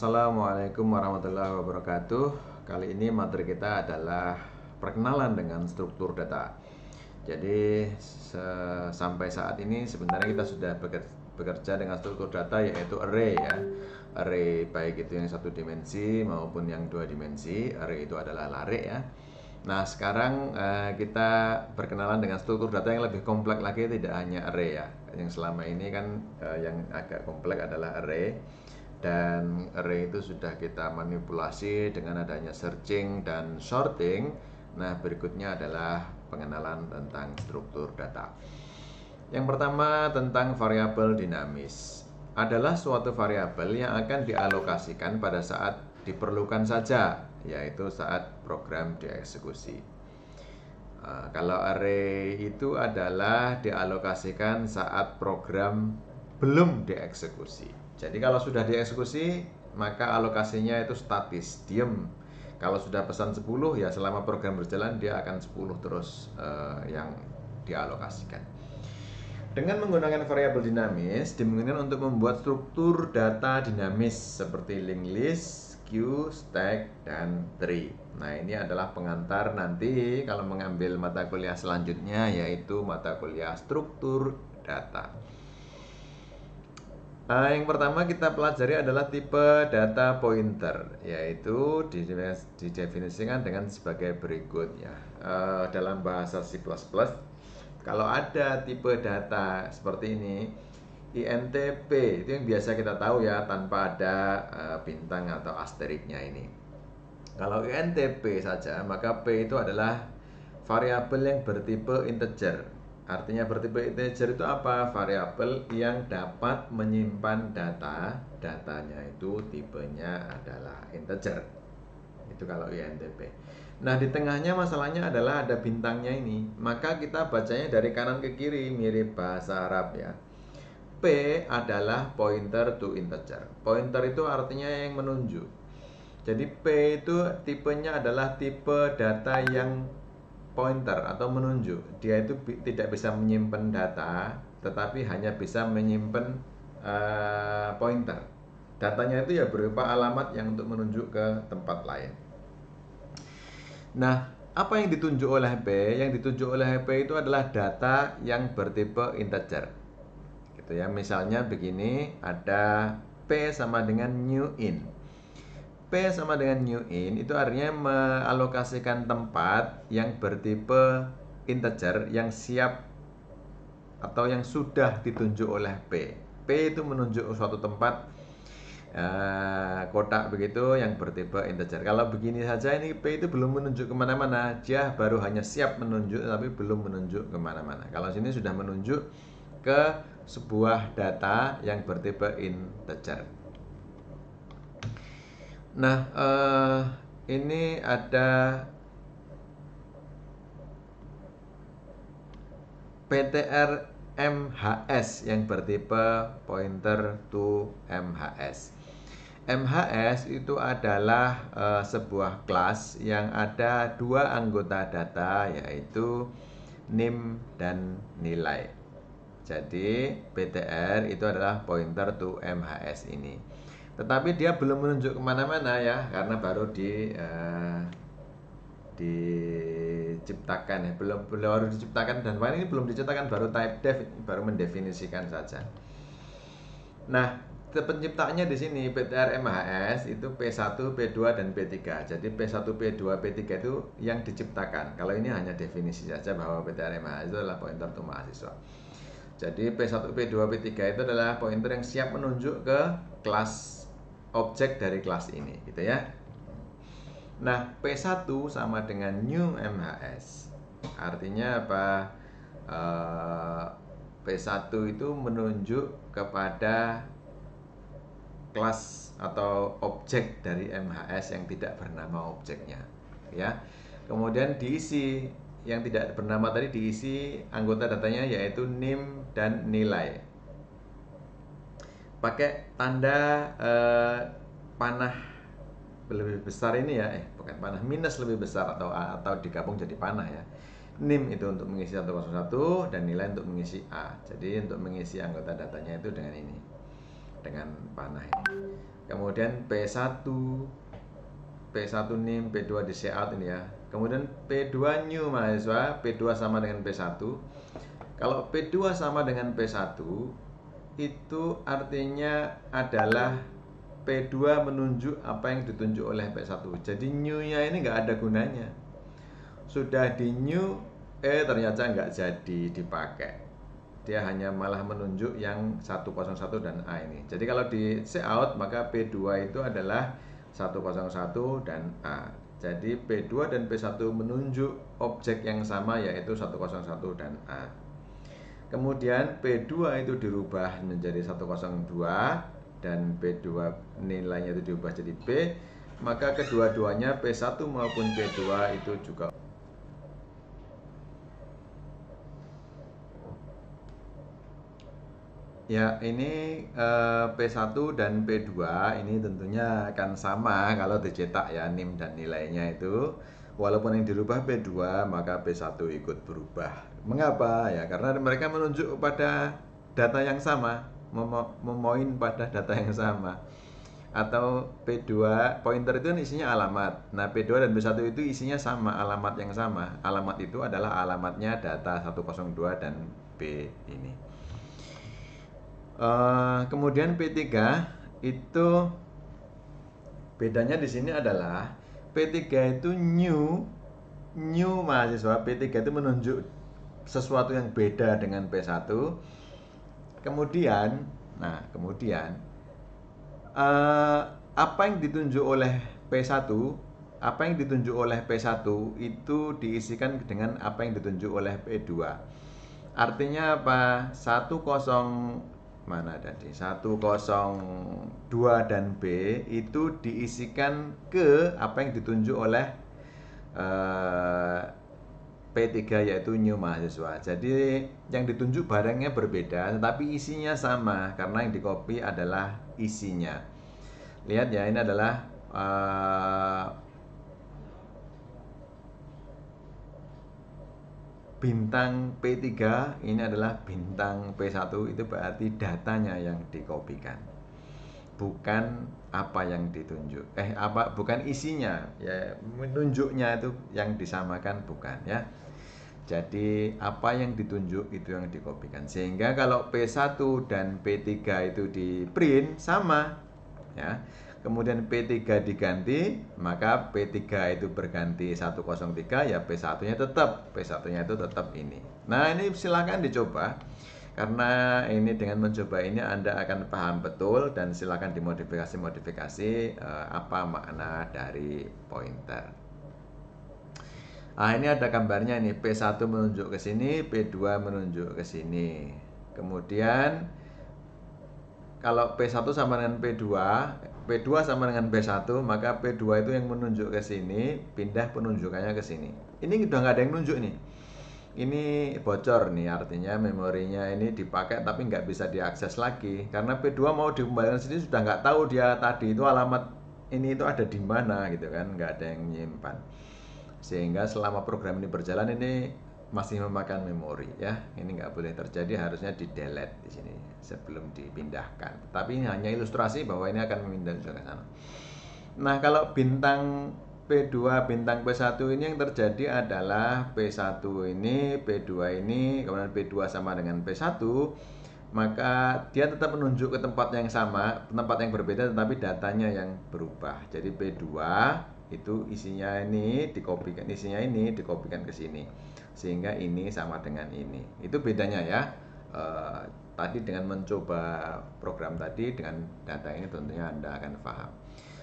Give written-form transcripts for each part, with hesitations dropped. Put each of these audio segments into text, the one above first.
Assalamualaikum warahmatullahi wabarakatuh. Kali ini materi kita adalah perkenalan dengan struktur data. Jadi sampai saat ini sebenarnya kita sudah bekerja dengan struktur data, yaitu array ya. Array baik itu yang satu dimensi maupun yang dua dimensi. Array itu adalah lare ya. Nah, sekarang kita berkenalan dengan struktur data yang lebih kompleks lagi, tidak hanya array ya. Yang selama ini kan yang agak kompleks adalah array. Dan array itu sudah kita manipulasi dengan adanya searching dan sorting. Nah, berikutnya adalah pengenalan tentang struktur data. Yang pertama tentang variabel dinamis. Adalah suatu variabel yang akan dialokasikan pada saat diperlukan saja, yaitu saat program dieksekusi. Kalau array itu adalah dialokasikan saat program belum dieksekusi. Jadi kalau sudah dieksekusi, maka alokasinya itu statis, diem. Kalau sudah pesan 10, ya selama program berjalan dia akan 10 terus yang dialokasikan. Dengan menggunakan variabel dinamis, dimungkinkan untuk membuat struktur data dinamis seperti linked list, queue, stack, dan tree. Nah, ini adalah pengantar nanti kalau mengambil mata kuliah selanjutnya, yaitu mata kuliah struktur data. Yang pertama kita pelajari adalah tipe data pointer, yaitu didefinisikan dengan sebagai berikut ya. Dalam bahasa C++, kalau ada tipe data seperti ini, INTP itu yang biasa kita tahu ya, tanpa ada bintang atau asteriknya ini. Kalau INTP saja, maka P itu adalah variabel yang bertipe integer. Artinya bertipe integer itu apa? Variabel yang dapat menyimpan data, datanya itu tipenya adalah integer. Itu kalau INTP. Nah, di tengahnya masalahnya adalah ada bintangnya ini. Maka kita bacanya dari kanan ke kiri, mirip bahasa Arab ya. P adalah pointer to integer. Pointer itu artinya yang menunjuk. Jadi P itu tipenya adalah tipe data yang pointer atau menunjuk. Dia itu tidak bisa menyimpan data, tetapi hanya bisa menyimpan pointer. Datanya itu ya berupa alamat yang untuk menunjuk ke tempat lain. Nah, apa yang ditunjuk oleh P? Yang ditunjuk oleh P itu adalah data yang bertipe integer. Gitu ya. Misalnya begini, ada P sama dengan new in. P sama dengan new in itu artinya mengalokasikan tempat yang bertipe integer yang siap atau yang sudah ditunjuk oleh P. P itu menunjuk suatu tempat kotak begitu yang bertipe integer. Kalau begini saja ini P itu belum menunjuk kemana-mana, dia baru hanya siap menunjuk tapi belum menunjuk kemana-mana. Kalau sini sudah menunjuk ke sebuah data yang bertipe integer. Nah, ini ada PTR MHS yang bertipe pointer to MHS. MHS itu adalah sebuah kelas yang ada dua anggota data, yaitu name dan nilai. Jadi PTR itu adalah pointer to MHS ini. Tetapi dia belum menunjuk kemana-mana ya, karena baru diciptakan ya, belum diciptakan, dan ini belum diciptakan, baru type def, baru mendefinisikan saja. Nah, penciptanya di sini PTR MHS itu P1, P2 dan P3. Jadi P1, P2, P3 itu yang diciptakan. Kalau ini hanya definisi saja bahwa PTR MHS itu adalah pointer to mahasiswa. Jadi P1, P2, P3 itu adalah pointer yang siap menunjuk ke kelas objek dari kelas ini, gitu ya. Nah, P1 sama dengan new MHS. Artinya apa? P1 itu menunjuk kepada kelas atau objek dari MHS yang tidak bernama objeknya, ya. Kemudian diisi yang tidak bernama tadi, diisi anggota datanya yaitu name dan nilai. Pakai tanda panah lebih besar ini ya, bukan panah minus lebih besar atau digabung jadi panah ya. Name itu untuk mengisi 101 dan nilai untuk mengisi A. Jadi untuk mengisi anggota datanya itu dengan ini. dengan panah ini. Kemudian P1 NIM, P2 di out ini ya. Kemudian P2 new mahasiswa, P2 sama dengan P1. Kalau P2 sama dengan P1 itu artinya adalah P2 menunjuk apa yang ditunjuk oleh P1. Jadi new-nya ini nggak ada gunanya. Sudah di new, ternyata nggak jadi dipakai. Dia hanya malah menunjuk yang 101 dan A ini. Jadi kalau di out maka P2 itu adalah 101 dan A. Jadi P2 dan P1 menunjuk objek yang sama yaitu 101 dan A. Kemudian P2 itu dirubah menjadi 102 dan P2 nilainya itu diubah jadi P, maka kedua-duanya P1 maupun P2 itu juga ya. Ini P1 dan P2 ini tentunya akan sama kalau dicetak ya, NIM dan nilainya itu. Walaupun yang dirubah P2 maka P1 ikut berubah. Mengapa? Ya karena mereka menunjuk pada data yang sama, memoin pada data yang sama. Atau P2 pointer itu kan isinya alamat. Nah, P2 dan P1 itu isinya sama, alamat yang sama. Alamat itu adalah alamatnya data 102 dan P ini. Kemudian P3 itu bedanya di sini adalah P3 itu new mahasiswa. P3 itu menunjuk sesuatu yang beda dengan P1. Kemudian apa yang ditunjuk oleh P1, itu diisikan dengan apa yang ditunjuk oleh P2. Artinya apa? 102 dan B itu diisikan ke apa yang ditunjuk oleh P3 yaitu new mahasiswa. Jadi yang ditunjuk barangnya berbeda tetapi isinya sama karena yang dikopi adalah isinya. Lihat ya, ini adalah bintang P3, ini adalah bintang P1, itu berarti datanya yang dikopikan. Bukan apa yang ditunjuk. Bukan isinya. Ya, menunjuknya itu yang disamakan bukan ya. Jadi apa yang ditunjuk itu yang dikopikan. Sehingga kalau P1 dan P3 itu di print sama ya. Kemudian P3 diganti, maka P3 itu berganti 103 ya, P1-nya itu tetap ini. Nah, ini silakan dicoba. Karena ini dengan mencoba ini Anda akan paham betul dan silakan dimodifikasi apa makna dari pointer. Ini ada gambarnya nih, P1 menunjuk ke sini, P2 menunjuk ke sini. Kemudian kalau P1 sama dengan P2 sama dengan P1, maka P2 itu yang menunjuk ke sini, pindah penunjukannya ke sini. Ini udah nggak ada yang nunjuk nih. Ini bocor nih, artinya memorinya ini dipakai tapi nggak bisa diakses lagi. Karena P2 mau dikembalikan sini sudah nggak tahu dia tadi itu alamat ini itu ada di mana gitu kan, nggak ada yang nyimpan. Sehingga selama program ini berjalan ini masih memakan memori ya. Ini nggak boleh terjadi, harusnya di delete di sini sebelum dipindahkan. Tapi ini hanya ilustrasi bahwa ini akan memindah ke sana. Nah, kalau bintang P2, bintang P1 ini yang terjadi adalah P1 ini, P2 ini, kemudian P2 sama dengan P1, maka dia tetap menunjuk ke tempat yang sama, tempat yang berbeda tetapi datanya yang berubah. Jadi P2 itu isinya ini dikopikan ke sini. Sehingga ini sama dengan ini. Itu bedanya ya. Tadi dengan mencoba program tadi dengan data ini tentunya Anda akan paham.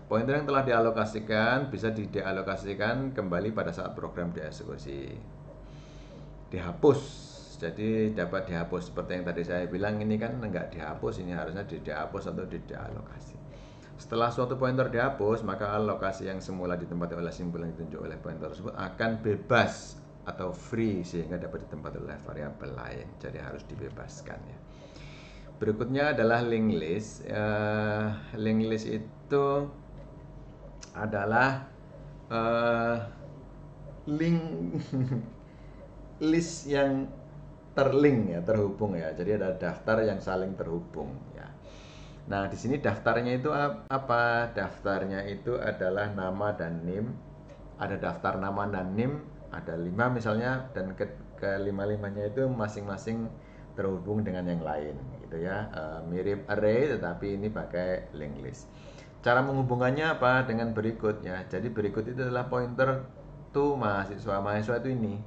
Pointer yang telah dialokasikan bisa didealokasikan kembali pada saat program dieksekusi. Dihapus. Jadi dapat dihapus seperti yang tadi saya bilang, ini kan enggak dihapus, ini harusnya dihapus atau didealokasi. Setelah suatu pointer dihapus, maka alokasi yang semula ditempati oleh simbol yang ditunjuk oleh pointer tersebut akan bebas atau free sehingga dapat ditempati oleh variabel lain. Jadi harus dibebaskan ya. Berikutnya adalah linked list. Linked list itu adalah list yang terlink ya, terhubung ya. Jadi ada daftar yang saling terhubung ya. Nah, di sini daftarnya itu apa? Daftarnya itu adalah nama dan NIM. Ada daftar nama dan NIM, ada 5 misalnya, dan kelima-limanya itu masing-masing terhubung dengan yang lain gitu ya. Mirip array tetapi ini pakai linked list. Cara menghubungkannya apa? Dengan berikut ya. Jadi berikut itu adalah pointer to mahasiswa. Mahasiswa itu ini.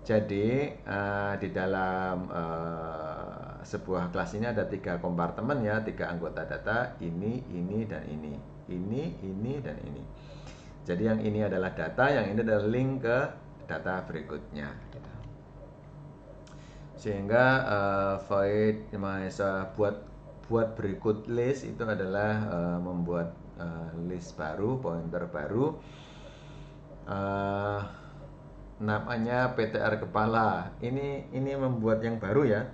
Jadi di dalam sebuah kelas ini ada 3 kompartemen ya, 3 anggota data, ini, dan ini. Ini, dan ini. Jadi yang ini adalah data, yang ini adalah link ke data berikutnya. Sehingga void mahasiswa buat berikut list itu adalah membuat list baru, pointer baru. Namanya PTR kepala. Ini membuat yang baru ya.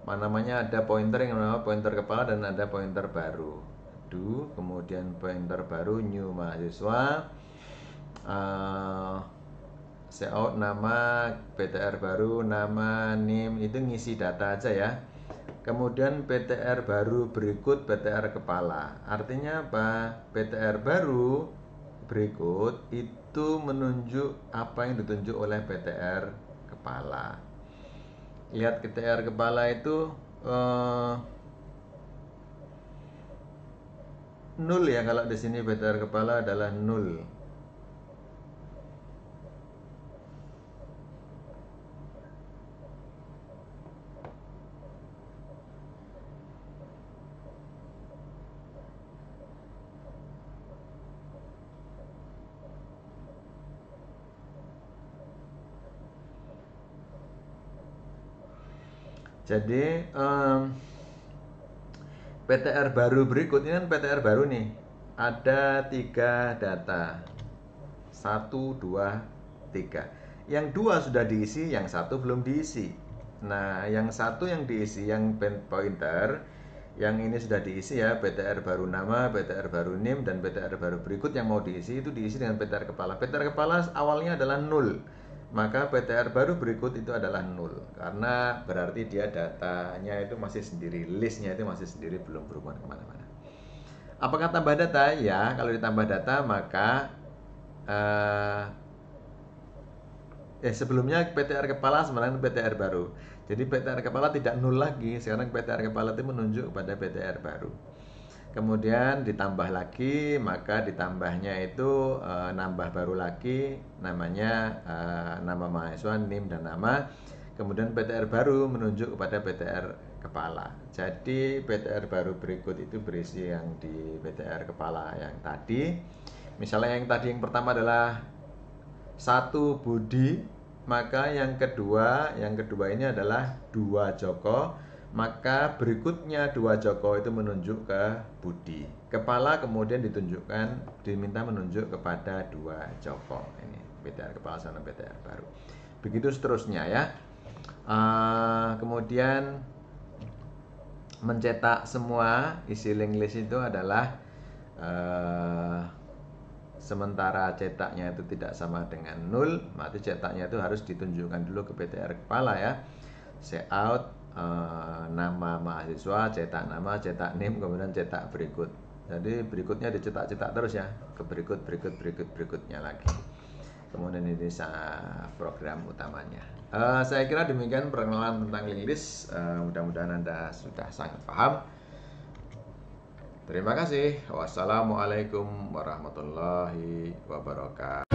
Namanya ada pointer yang namanya pointer kepala dan ada pointer baru. Kemudian pointer baru new mahasiswa. Cout nama PTR baru, nama NIM itu ngisi data aja ya. Kemudian PTR baru berikut PTR kepala. Artinya apa? PTR baru berikut itu menunjuk apa yang ditunjuk oleh PTR kepala. Lihat PTR kepala itu 0 ya, kalau di sini PTR kepala adalah 0. Jadi PTR baru berikut ini kan PTR baru nih. Ada 3 data. 1, 2, 3. Yang 2 sudah diisi, yang 1 belum diisi. Nah, yang 1 yang diisi, yang pointer, yang ini sudah diisi ya, PTR baru nama, PTR baru NIM, dan PTR baru berikut yang mau diisi itu diisi dengan PTR kepala. PTR kepala awalnya adalah 0. Maka PTR baru berikut itu adalah 0 karena berarti dia datanya itu masih sendiri, listnya itu masih sendiri, belum berhubungan kemana-mana. Apakah tambah data? Ya, kalau ditambah data maka sebelumnya PTR kepala sebenarnya PTR baru. Jadi PTR kepala tidak 0 lagi, sekarang PTR kepala itu menunjuk kepada PTR baru. Kemudian ditambah lagi, maka ditambahnya itu nambah baru lagi, namanya nama mahasiswa, NIM, dan nama. Kemudian PTR baru menunjuk kepada PTR kepala. Jadi PTR baru berikut itu berisi yang di PTR kepala yang tadi. Misalnya yang tadi yang pertama adalah 1 Budi, maka yang kedua ini adalah 2 Joko. Maka berikutnya 2 Joko itu menunjuk ke Budi. Kepala kemudian diminta menunjuk kepada 2 Joko. Ini PTR kepala sama PTR baru. Begitu seterusnya ya. Kemudian mencetak semua isi linked list itu adalah sementara cetaknya itu tidak sama dengan 0, maka cetaknya itu harus ditunjukkan dulu ke PTR kepala ya. Cout nama mahasiswa, cetak nama, cetak NIM, kemudian cetak berikut. Jadi berikutnya dicetak-cetak terus ya, ke berikutnya lagi. Kemudian ini program utamanya. Saya kira demikian perkenalan tentang linked list. Mudah-mudahan Anda sudah sangat paham. Terima kasih. Wassalamualaikum warahmatullahi wabarakatuh.